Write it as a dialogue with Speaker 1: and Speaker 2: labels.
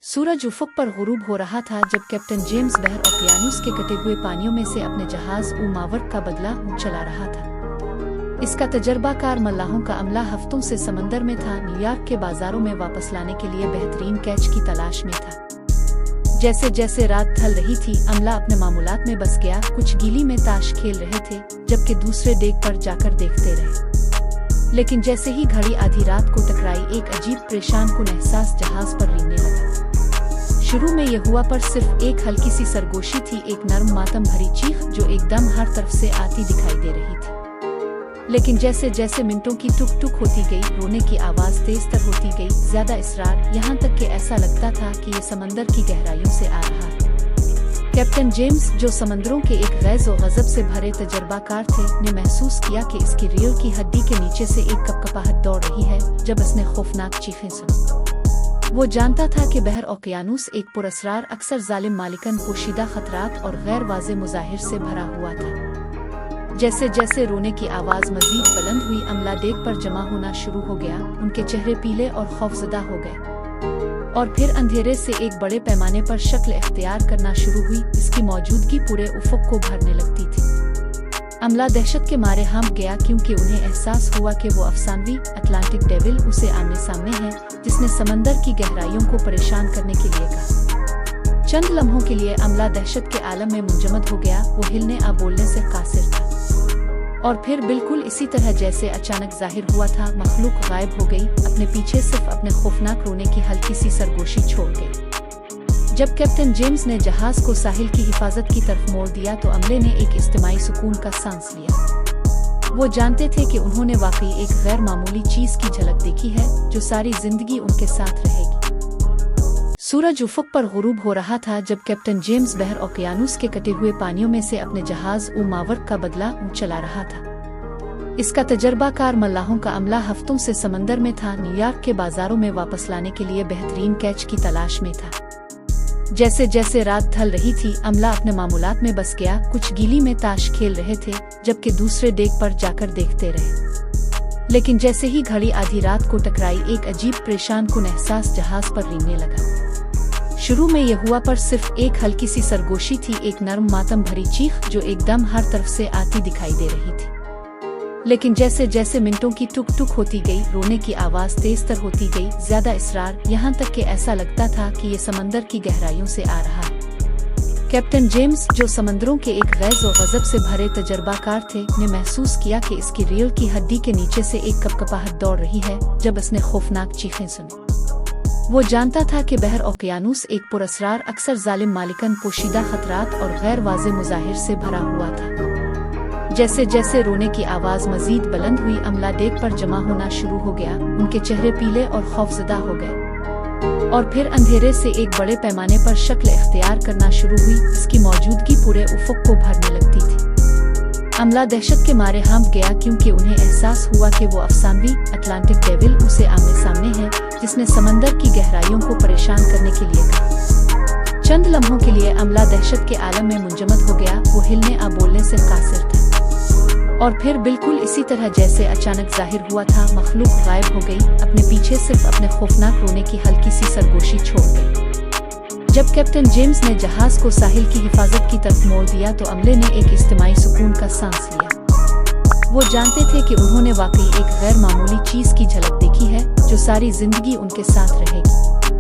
Speaker 1: सूरज उफ़क़ पर ग़ुरूब हो रहा था जब कैप्टन जेम्स बहर ओकियानूस के कटे हुए पानियों में से अपने जहाज़ मावर्क का बदला चला रहा था। इसका तजर्बाकार मल्लाहों का अमला हफ्तों से समंदर में था, न्यूयॉर्क के बाजारों में वापस लाने के लिए बेहतरीन कैच की तलाश में था। जैसे जैसे रात ढल रही थी, अमला अपने मामूलात में बस गया। कुछ गीली में ताश खेल रहे थे, जबकि दूसरे डेक पर जाकर देखते रहे। लेकिन जैसे ही घड़ी आधी रात को टकराई, एक अजीब परेशान कुन एहसास जहाज पर रेंगने लगा। शुरू में यह हुआ पर सिर्फ एक हल्की सी सरगोशी थी, एक नर्म मातम भरी चीख जो एकदम हर तरफ से आती दिखाई दे रही थी। लेकिन जैसे जैसे मिनटों की टुक टुक होती गई, रोने की आवाज तेज तर होती गई, ज्यादा इसरार, यहाँ तक कि ऐसा लगता था कि ये समंदर की गहराइयों से आ रहा है। कैप्टन जेम्स, जो समंदरों के एक गैज़ और गज़ब से भरे तजर्बाकार थे, ने महसूस किया कि इसकी रीढ़ की हड्डी के नीचे से एक कपकपाहट दौड़ रही है जब उसने खौफनाक चीखें सुनी। वो जानता था कि बहर ओकियानूस एक पुरअसरार, अक्सर जालिम मालिकन, पोशीदा खतरात और गैर वाज़े मुज़ाहिर से भरा हुआ था। जैसे जैसे रोने की आवाज़ मज़ीद बुलंद हुई, अमला डेक पर जमा होना शुरू हो गया। उनके चेहरे पीले और खौफज़दा हो गए और फिर अंधेरे से एक बड़े पैमाने पर शक्ल इख्तियार करना शुरू हुई। इसकी मौजूदगी पूरे उफ़क़ को भरने लगती थी। अमला दहशत के मारे हाँफ गया, क्योंकि उन्हें एहसास हुआ कि वो अफसानवी अटलांटिक डेविल उसे आमने सामने है, जिसने समंदर की गहराइयों को परेशान करने के लिए कहा। चंद लम्हों के लिए अमला दहशत के आलम में मुंजमद हो गया। वो हिलने आ बोलने से कासिर था, और फिर बिल्कुल इसी तरह जैसे अचानक जाहिर हुआ था, मखलूक गायब हो गई। अपने पीछे सिर्फ अपने खौफनाक रोने की हल्की सी सरगोशी छोड़ गई। जब कैप्टन जेम्स ने जहाज को साहिल की हिफाजत की तरफ मोड़ दिया, तो अमले ने एक इज्तिमाई सुकून का सांस लिया। वो जानते थे कि उन्होंने वाकई एक गैर मामूली चीज की झलक देखी है, जो सारी जिंदगी उनके साथ रहेगी। सूरज उफ़क़ पर ग़ुरूब हो रहा था जब कैप्टन जेम्स बहर ओकियानूस के कटे हुए पानियों में से अपने जहाज मावर्क का बदला चला रहा था। इसका तजर्बाकार मल्लाहों का अमला हफ्तों से समंदर में था, न्यूयॉर्क के बाजारों में वापस लाने के लिए बेहतरीन कैच की तलाश में था। जैसे जैसे रात ढल रही थी, अमला अपने मामूलात में बस गया। कुछ गीली में ताश खेल रहे थे, जबकि दूसरे डेक पर जाकर देखते रहे। लेकिन जैसे ही घड़ी आधी रात को टकराई, एक अजीब परेशान कुन एहसास जहाज पर रेंगने लगा। शुरू में यह हुआ पर सिर्फ एक हल्की सी सरगोशी थी, एक नर्म मातम भरी चीख जो एकदम हर तरफ से आती दिखाई दे रही थी। लेकिन जैसे जैसे मिनटों की टुक टुक होती गई, रोने की आवाज तेज तर होती गई, ज्यादा इसरार, यहाँ तक कि ऐसा लगता था कि ये समंदर की गहराइयों से आ रहा है। कैप्टन जेम्स, जो समंदरों के एक गैज़ और गज़ब से भरे तजर्बाकार थे, ने महसूस किया कि इसकी रीढ़ की हड्डी के नीचे से एक कपकपाहट दौड़ रही है जब उसने खौफनाक चीखें सुनी। वो जानता था कि बहर ओकियानूस एक पुरअसरार, अक्सर जालिम मालिकन, पोशीदा खतरात और गैर वाज़े मुज़ाहिर से भरा हुआ था। जैसे जैसे रोने की आवाज मजीद बुलंद हुई, अमला डेक पर जमा होना शुरू हो गया। उनके चेहरे पीले और खौफज़दा हो गए और फिर अंधेरे से एक बड़े पैमाने पर शक्ल इख्तियार करना शुरू हुई। इसकी मौजूदगी पूरे उफ़क़ को भरने लगती थी। अमला दहशत के मारे हाँफ गया, क्योंकि उन्हें एहसास हुआ कि वो अफसानवी अटलांटिक डेविल उसे आमने सामने है, जिसने समंदर की गहराइयों को परेशान करने के लिए कहा। चंद लम्हों के लिए अमला दहशत के आलम में मुंजमद हो गया। वो हिलने आ बोलने से कासिर था, और फिर बिल्कुल इसी तरह जैसे अचानक जाहिर हुआ था, मखलूक गायब हो गई। अपने पीछे सिर्फ अपने खौफनाक रोने की हल्की सी सरगोशी छोड़ गई। जब कैप्टन जेम्स ने जहाज को साहिल की हिफाजत की तरफ मोड़ दिया, तो अमले ने एक इज्तिमाई सुकून का सांस लिया। वो जानते थे कि उन्होंने वाकई एक गैर मामूली चीज की झलक देखी है, जो सारी जिंदगी उनके साथ रहेगी।